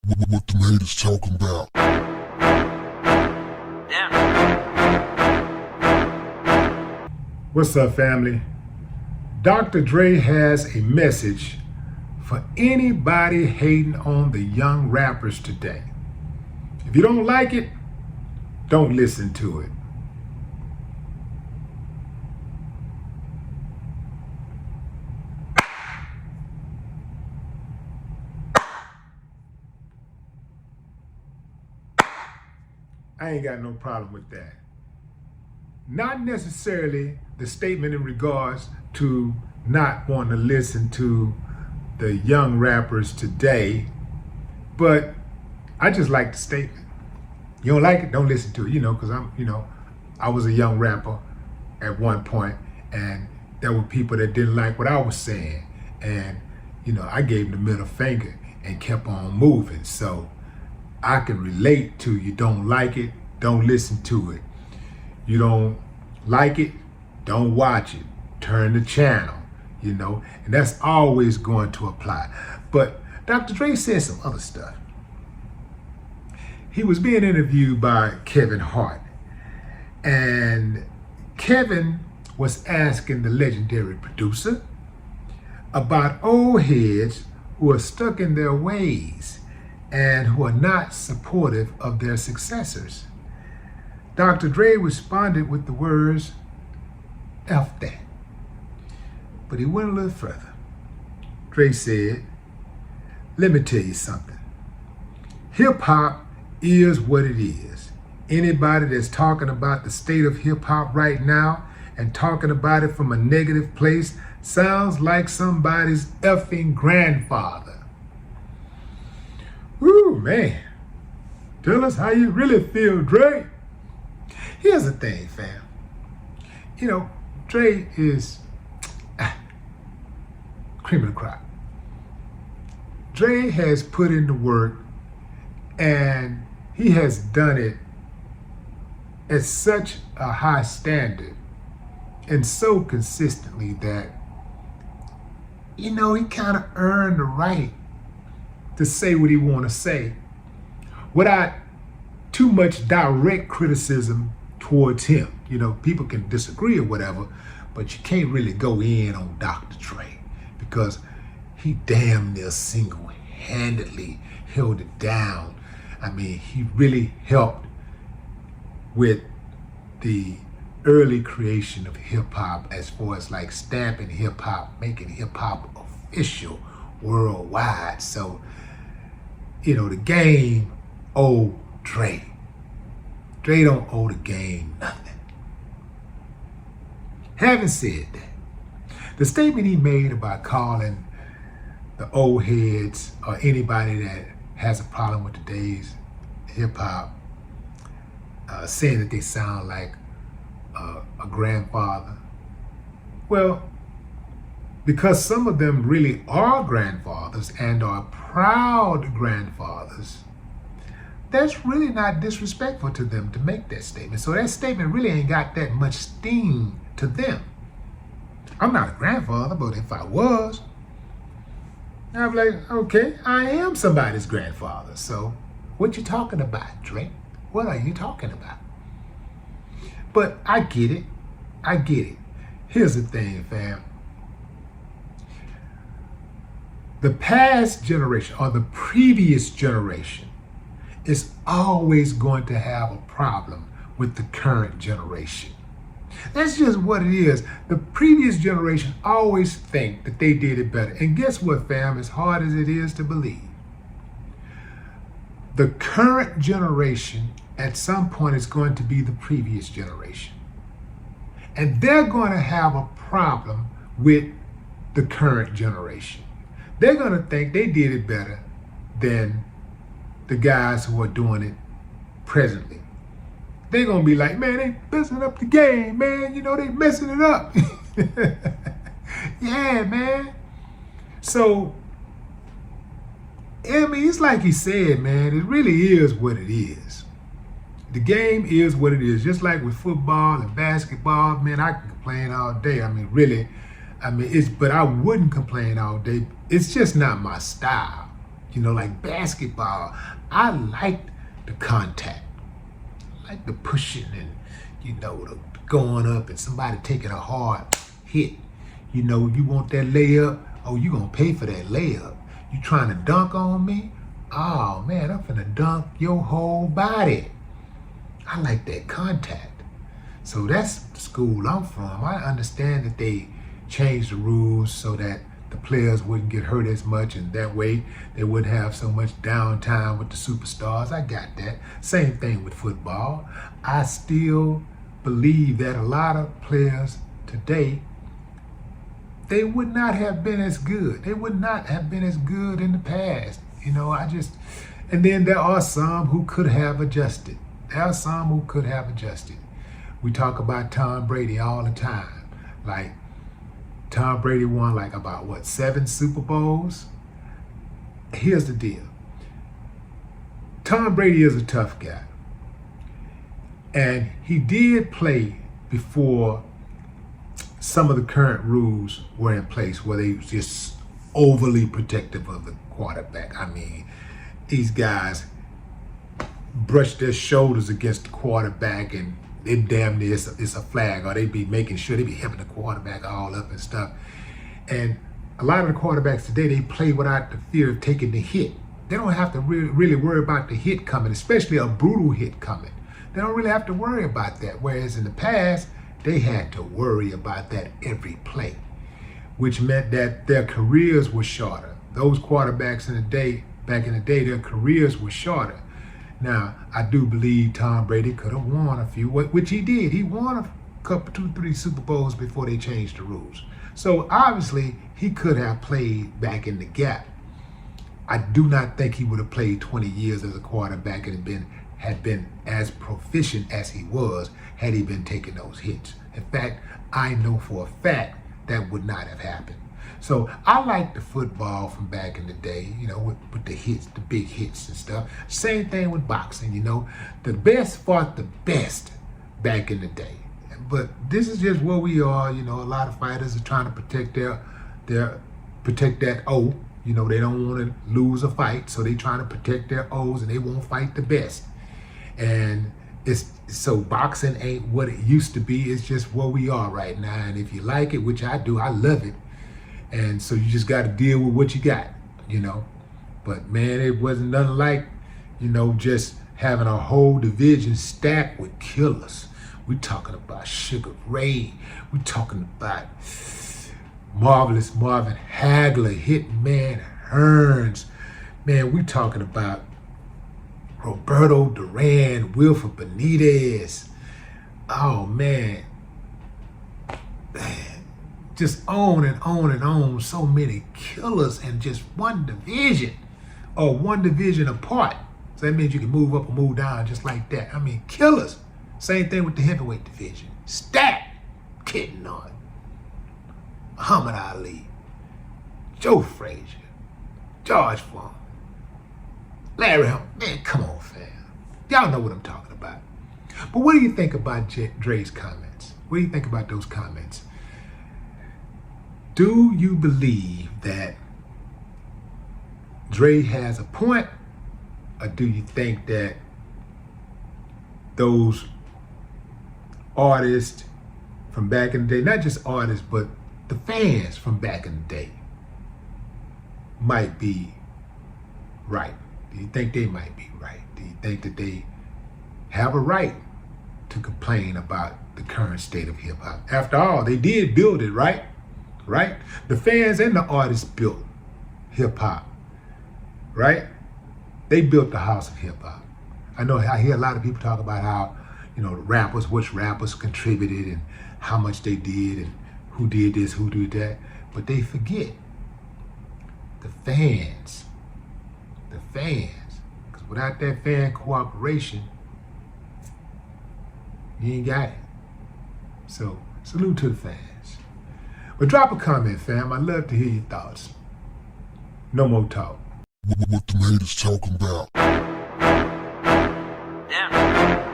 What them haters talking about? What's up, family? Dr. Dre has a message for anybody hating on the young rappers today. If you don't like it, don't listen to it. I ain't got no problem with that. Not necessarily the statement in regards to not wanting to listen to the young rappers today, but I just like the statement. You don't like it, don't listen to it, because I was a young rapper at one point, and there were people that didn't like what I was saying, and I gave them the middle finger and kept on moving. So I can relate to you don't like it, don't listen to it. You don't like it, don't watch it. Turn the channel, and that's always going to apply. But Dr. Dre said some other stuff. He was being interviewed by Kevin Hart, and Kevin was asking the legendary producer about old heads who are stuck in their ways and who are not supportive of their successors. Dr. Dre responded with the words, F that. But he went a little further. Dre said, let me tell you something. Hip hop is what it is. Anybody that's talking about the state of hip hop right now and talking about it from a negative place sounds like somebody's effing grandfather. Woo, man. Tell us how you really feel, Dre. Here's the thing, fam. Dre is cream of the crop. Dre has put in the work, and he has done it at such a high standard and so consistently that, he kind of earned the right to say what he want to say without too much direct criticism towards him. People can disagree or whatever, but you can't really go in on Dr. Dre because he damn near single-handedly held it down. I mean, he really helped with the early creation of hip-hop as far as like stamping hip-hop, making hip-hop official worldwide. So, the game owe Dre. Dre don't owe the game nothing. Having said that, the statement he made about calling the old heads or anybody that has a problem with today's hip hop, saying that they sound like a grandfather. Well, because some of them really are grandfathers and are proud grandfathers, that's really not disrespectful to them to make that statement. So that statement really ain't got that much sting to them. I'm not a grandfather, but if I was, I'd be like, okay, I am somebody's grandfather. So what you talking about, Dre? What are you talking about? But I get it. I get it. Here's the thing, fam. The past generation or the previous generation is always going to have a problem with the current generation. That's just what it is. The previous generation always think that they did it better. And guess what, fam? As hard as it is to believe, the current generation at some point is going to be the previous generation. And they're going to have a problem with the current generation. They're going to think they did it better than the guys who are doing it presently. They're going to be like, man, they messing up the game, man. They messing it up. Yeah, man. So, it's like he said, man, it really is what it is. The game is what it is. Just like with football and basketball, man, I can complain all day. But I wouldn't complain all day. It's just not my style. like basketball. I liked the contact. I like the pushing and, the going up and somebody taking a hard hit. You want that layup? Oh, you gonna pay for that layup. You trying to dunk on me? Oh man, I'm finna dunk your whole body. I like that contact. So that's the school I'm from. I understand that they changed the rules so that the players wouldn't get hurt as much, and that way they wouldn't have so much downtime with the superstars. I got that. Same thing with football. I still believe that a lot of players today, they would not have been as good. They would not have been as good in the past. And then there are some who could have adjusted. We talk about Tom Brady all the time. Like, Tom Brady won about 7 Super Bowls? Here's the deal. Tom Brady is a tough guy. And he did play before some of the current rules were in place where they was just overly protective of the quarterback. I mean, these guys brush their shoulders against the quarterback and they damn near it's a flag, or they be making sure they be helping the quarterback all up and stuff. And a lot of the quarterbacks today, they play without the fear of taking the hit. They don't have to really worry about the hit coming, especially a brutal hit coming. They don't really have to worry about that. Whereas in the past, they had to worry about that every play, which meant that their careers were shorter. Those quarterbacks back in the day, their careers were shorter. Now, I do believe Tom Brady could have won a few, which he did. He won a couple, 2, 3 Super Bowls before they changed the rules. So obviously, he could have played back in the gap. I do not think he would have played 20 years as a quarterback and had been as proficient as he was had he been taking those hits. In fact, I know for a fact that would not have happened. So I like the football from back in the day, with the hits, the big hits and stuff. Same thing with boxing, The best fought the best back in the day. But this is just where we are, a lot of fighters are trying to protect protect that O. They don't want to lose a fight, so they trying to protect their O's and they won't fight the best. And so boxing ain't what it used to be. It's just where we are right now. And if you like it, which I do, I love it. And so you just got to deal with what you got, But man, it wasn't nothing like, just having a whole division stacked with killers. We talking about Sugar Ray. We talking about Marvelous Marvin Hagler, Hitman Hearns. Man, we talking about Roberto Duran, Wilfred Benitez. Oh man. Just on and on and on. So many killers in just one division, or one division apart. So that means you can move up or move down just like that. I mean, killers. Same thing with the heavyweight division. Stacked. Kidding on. Muhammad Ali, Joe Frazier, George Foreman, Larry Hunt. Man, come on, fam. Y'all know what I'm talking about. But what do you think about Dre's comments? What do you think about those comments? Do you believe that Dre has a point, or do you think that those artists from back in the day, not just artists, but the fans from back in the day, might be right? Do you think they might be right? Do you think that they have a right to complain about the current state of hip hop? After all, they did build it, right? Right? The fans and the artists built hip hop, right? They built the house of hip hop. I hear a lot of people talk about how, which rappers contributed and how much they did and who did this, who did that. But they forget the fans. Because without that fan cooperation, you ain't got it. So salute to the fans. But drop a comment, fam. I'd love to hear your thoughts. No more talk. What the haters talking about? Damn.